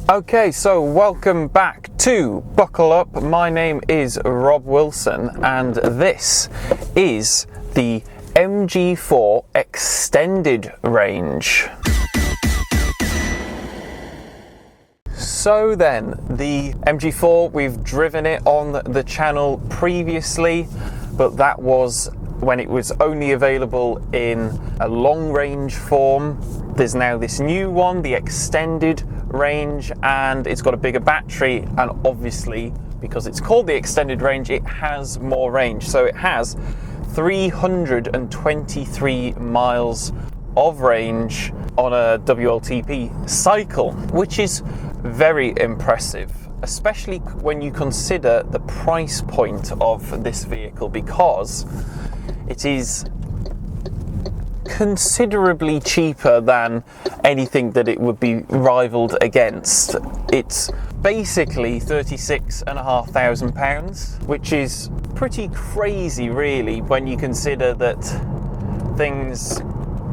Okay, so welcome back to Buckle Up. My name is Rob Wilson and this is the MG4 Extended Range. So then, the MG4, we've driven it on the channel previously, but that was when it was only available in a long range form. There's now this new one, the Extended Range, and it's got a bigger battery, and obviously because it's called the Extended Range, it has more range. So it has 323 miles of range on a WLTP cycle, which is very impressive, especially when you consider the price point of this vehicle, because it is considerably cheaper than anything that it would be rivaled against. It's basically £36,500, which is pretty crazy really when you consider that things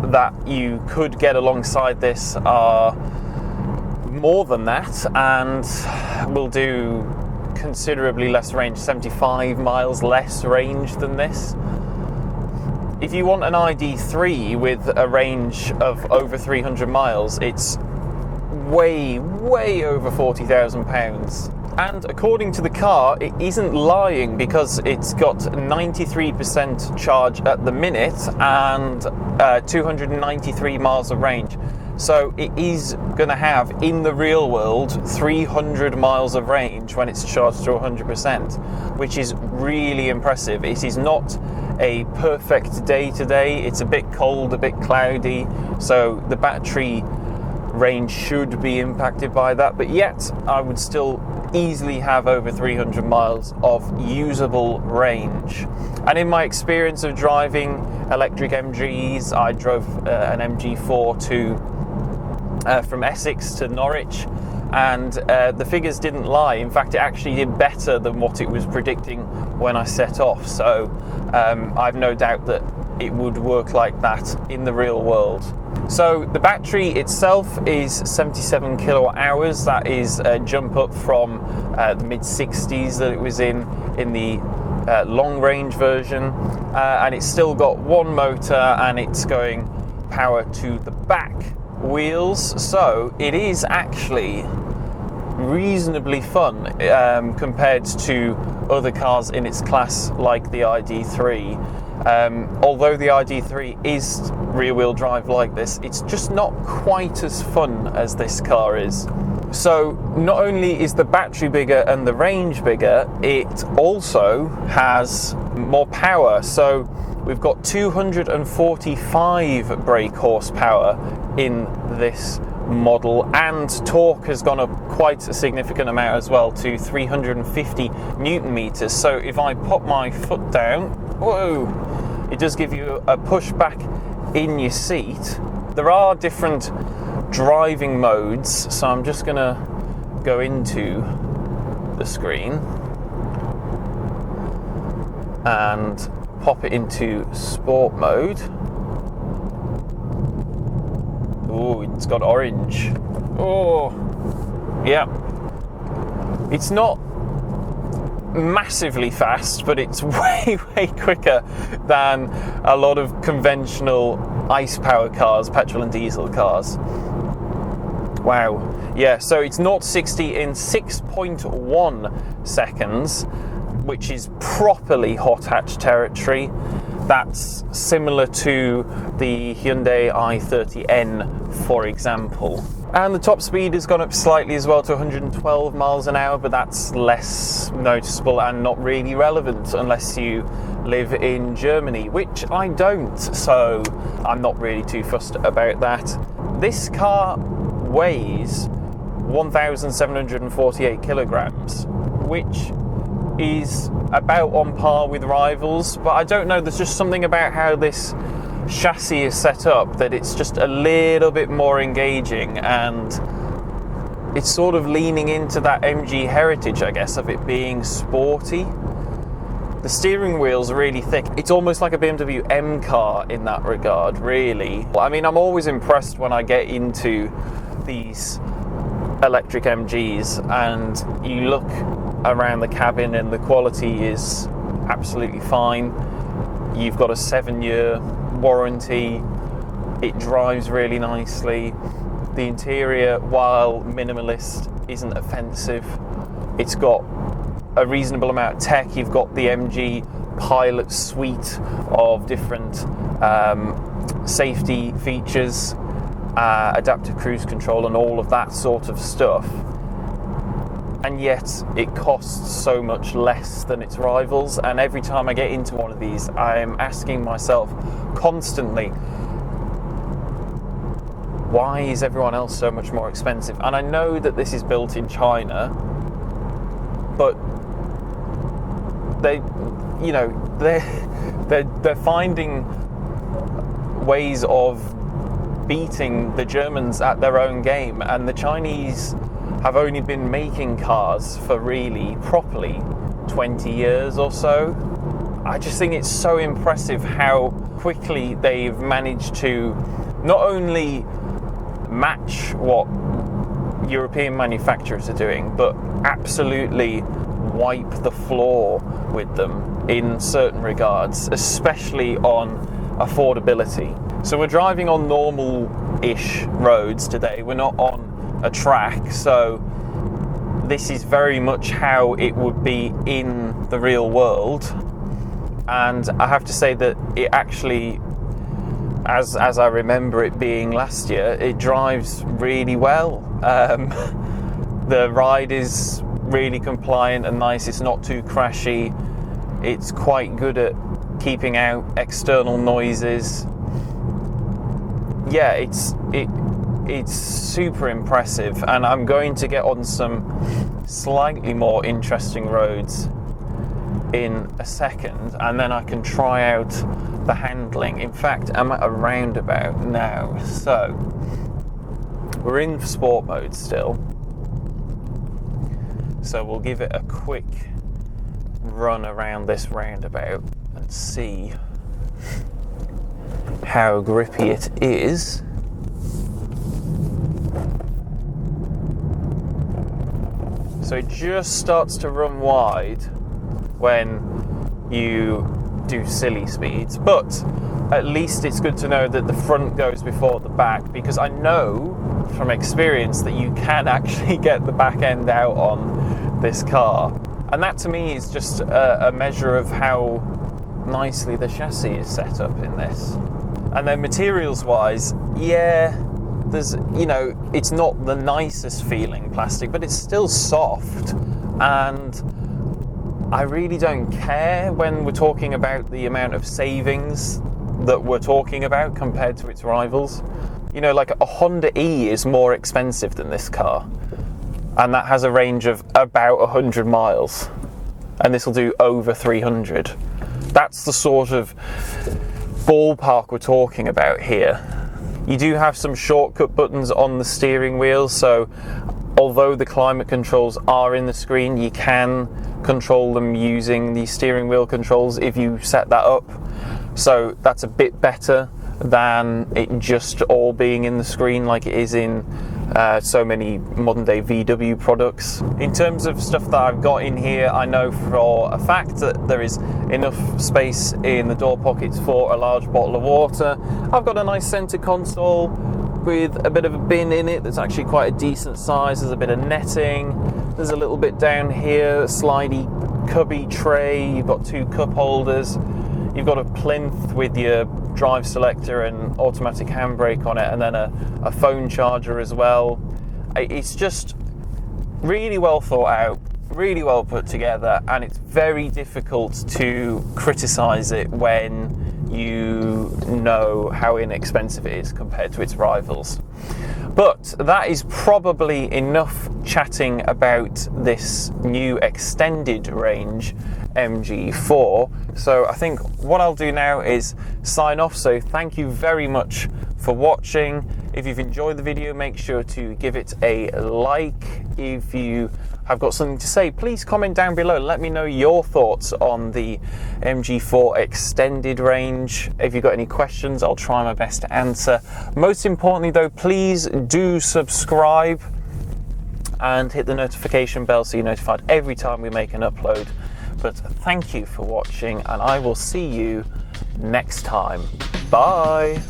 that you could get alongside this are more than that and will do considerably less range, 75 miles less range than this. If you want an ID3 with a range of over 300 miles, it's way over £40,000. And according to the car, it isn't lying, because it's got 93% charge at the minute and 293 miles of range. So it is going to have, in the real world, 300 miles of range when it's charged to 100%, which is really impressive. It is not a perfect day today. It's a bit cold, a bit cloudy, so the battery range should be impacted by that, but yet I would still easily have over 300 miles of usable range. And in my experience of driving electric MGs, I drove an MG4 from Essex to Norwich, and the figures didn't lie. In fact, it actually did better than what it was predicting when I set off, so I've no doubt that it would work like that in the real world. So the battery itself is 77 kilowatt hours. That is a jump up from the mid-60s that it was in the long range version, and it's still got one motor and it's going power to the back wheels, so it is actually reasonably fun compared to other cars in its class like the ID3. Although the ID3 is rear-wheel drive like this, it's just not quite as fun as this car is. So not only is the battery bigger and the range bigger, it also has more power. So we've got 245 brake horsepower in this model, and torque has gone up quite a significant amount as well to 350 newton meters. So if I pop my foot down, whoa, it does give you a push back in your seat. There are different driving modes, so I'm just gonna go into the screen and pop it into sport mode. Oh, it's got orange. Oh, yeah. It's not massively fast, but it's way quicker than a lot of conventional ICE power cars, petrol and diesel cars. Wow. Yeah, so it's 0 to 60 in 6.1 seconds, which is properly hot hatch territory. That's similar to the Hyundai i30N, for example. And the top speed has gone up slightly as well to 112 miles an hour, but that's less noticeable and not really relevant unless you live in Germany, which I don't, so I'm not really too fussed about that. This car weighs 1,748 kilograms, which is about on par with rivals, but I don't know, there's just something about how this chassis is set up that it's just a little bit more engaging, and it's sort of leaning into that MG heritage, I guess, of it being sporty. The steering wheel's really thick. It's almost like a BMW M car in that regard, really. I mean, I'm always impressed when I get into these electric MGs, and you look around the cabin and the quality is absolutely fine. You've got a 7-year warranty. It drives really nicely. The interior, while minimalist, isn't offensive. It's got a reasonable amount of tech. You've got the MG Pilot suite of different safety features, adaptive cruise control and all of that sort of stuff. And yet it costs so much less than its rivals. And every time I get into one of these, I'm asking myself constantly, why is everyone else so much more expensive? And I know that this is built in China, but they're finding ways of beating the Germans at their own game, and the Chinese have only been making cars for really properly 20 years or so. I just think it's so impressive how quickly they've managed to not only match what European manufacturers are doing, but absolutely wipe the floor with them in certain regards, especially on affordability. So we're driving on normal-ish roads today. We're not on a track, so this is very much how it would be in the real world. And I have to say that it actually, as I remember it being last year, it drives really well. The ride is really compliant and nice. It's not too crashy. It's quite good at keeping out external noises. Yeah, it's super impressive, and I'm going to get on some slightly more interesting roads in a second, and then I can try out the handling. In fact, I'm at a roundabout now, so we're in sport mode still. So we'll give it a quick run around this roundabout and see how grippy it is. So it just starts to run wide when you do silly speeds, but at least it's good to know that the front goes before the back, because I know from experience that you can actually get the back end out on this car, and that to me is just a measure of how nicely the chassis is set up in this. And then materials wise, yeah, there's, it's not the nicest feeling plastic, but it's still soft, and I really don't care when we're talking about the amount of savings that we're talking about compared to its rivals. Like a Honda E is more expensive than this car, and that has a range of about 100 miles, and this will do over 300. That's the sort of ballpark we're talking about here. You do have some shortcut buttons on the steering wheel, so although the climate controls are in the screen, you can control them using the steering wheel controls if you set that up. So that's a bit better than it just all being in the screen like it is in so many modern day VW products. In terms of stuff that I've got in here, I know for a fact that there is enough space in the door pockets for a large bottle of water. I've got a nice center console with a bit of a bin in it that's actually quite a decent size. There's a bit of netting. There's a little bit down here, a slidey cubby tray. You've got 2 cup holders. You've got a plinth with your drive selector and automatic handbrake on it, and then a phone charger as well. It's just really well thought out, really well put together, and it's very difficult to criticize it when you know how inexpensive it is compared to its rivals. But that is probably enough chatting about this new extended range MG4. So I think what I'll do now is sign off. So thank you very much for watching. If you've enjoyed the video, make sure to give it a like. If you have got something to say, please comment down below. Let me know your thoughts on the MG4 extended range. If you've got any questions, I'll try my best to answer. Most importantly though, please do subscribe. and hit the notification bell so you're notified every time we make an upload. But thank you for watching, and I will see you next time. Bye.